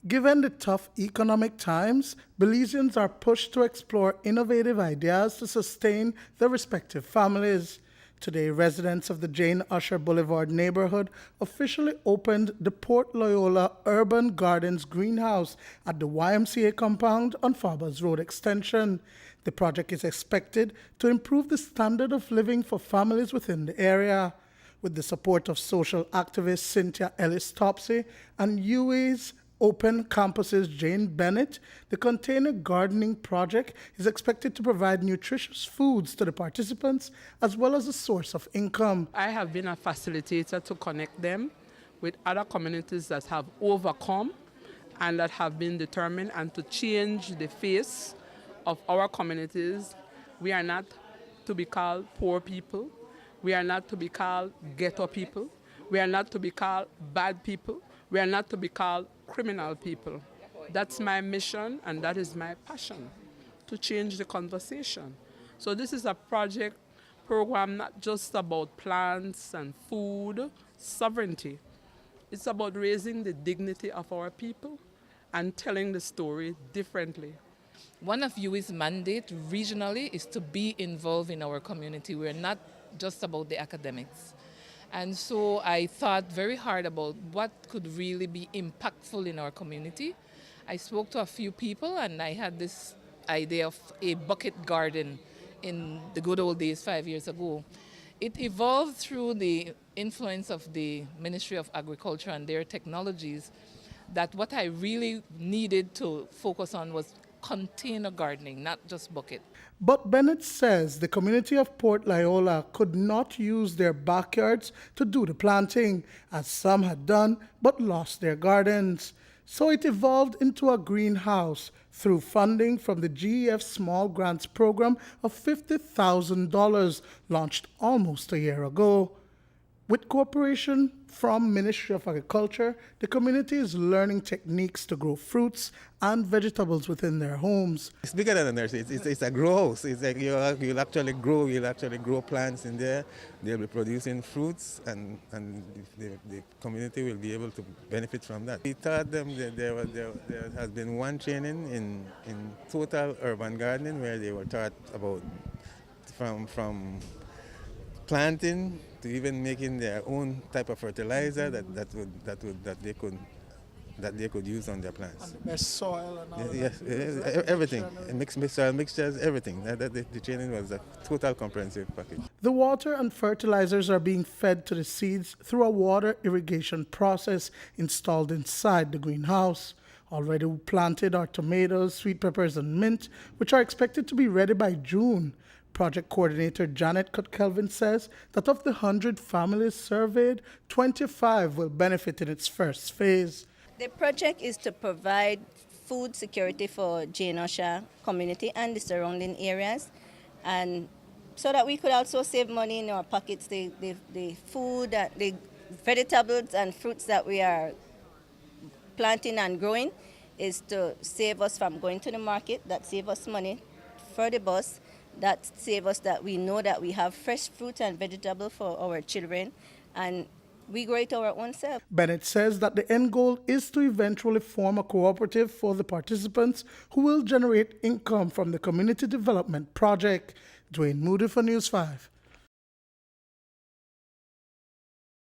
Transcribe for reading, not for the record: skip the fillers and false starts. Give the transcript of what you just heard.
Given the tough economic times, Belizeans are pushed to explore innovative ideas to sustain their respective families. Today, residents of the Jane Usher Boulevard Neighborhood officially opened the Port Loyola Urban Gardens greenhouse at the YMCA compound on Farbers Road Extension. The project is expected to improve the standard of living for families within the area. With the support of social activist Cynthia Ellis-Topsy and UA's Open Campus's Jane Bennett, the container gardening project is expected to provide nutritious foods to the participants as well as a source of income. I have been a facilitator to connect them with other communities that have overcome and that have been determined and to change the face of our communities. We are not to be called poor people. We are not to be called ghetto people. We are not to be called bad people. We are not to be called criminal people. That's my mission and that is my passion, to change the conversation. So this is a program not just about plants and food sovereignty. It's about raising the dignity of our people and telling the story differently. One of UI's mandate regionally is to be involved in our community. We're not just about the academics. And so I thought very hard about what could really be impactful in our community. I spoke to a few people and I had this idea of a bucket garden in the good old days 5 years ago. It evolved through the influence of the Ministry of Agriculture and their technologies, that what I really needed to focus on was container gardening, not just bucket. But Bennett says the community of Port Loyola could not use their backyards to do the planting, as some had done but lost their gardens. So it evolved into a greenhouse through funding from the GEF Small Grants Program of $50,000 launched almost a year ago. With cooperation from Ministry of Agriculture, the community is learning techniques to grow fruits and vegetables within their homes. It's bigger than a nursery. It's a grow house. It's like you'll actually grow plants in there. They'll be producing fruits, and the community will be able to benefit from that. We taught them that there has been one training in total urban gardening where they were taught about from planting to even making their own type of fertilizer that they could use on their plants. And the best soil and all yes, everything. Mixed soil mixtures, everything. The training was a total comprehensive package. The water and fertilizers are being fed to the seeds through a water irrigation process installed inside the greenhouse. Already planted are tomatoes, sweet peppers, and mint, which are expected to be ready by June. Project coordinator Janet Cutkelvin says that of the 100 families surveyed, 25 will benefit in its first phase. The project is to provide food security for Jane Usher community and the surrounding areas, and so that we could also save money in our pockets. The food, the vegetables and fruits that we are planting and growing is to save us from going to the market, that save us money for the bus, that save us that we know that we have fresh fruit and vegetable for our children, and we grow it our own self. Bennett says that the end goal is to eventually form a cooperative for the participants who will generate income from the community development project. Duane, Moody for News 5.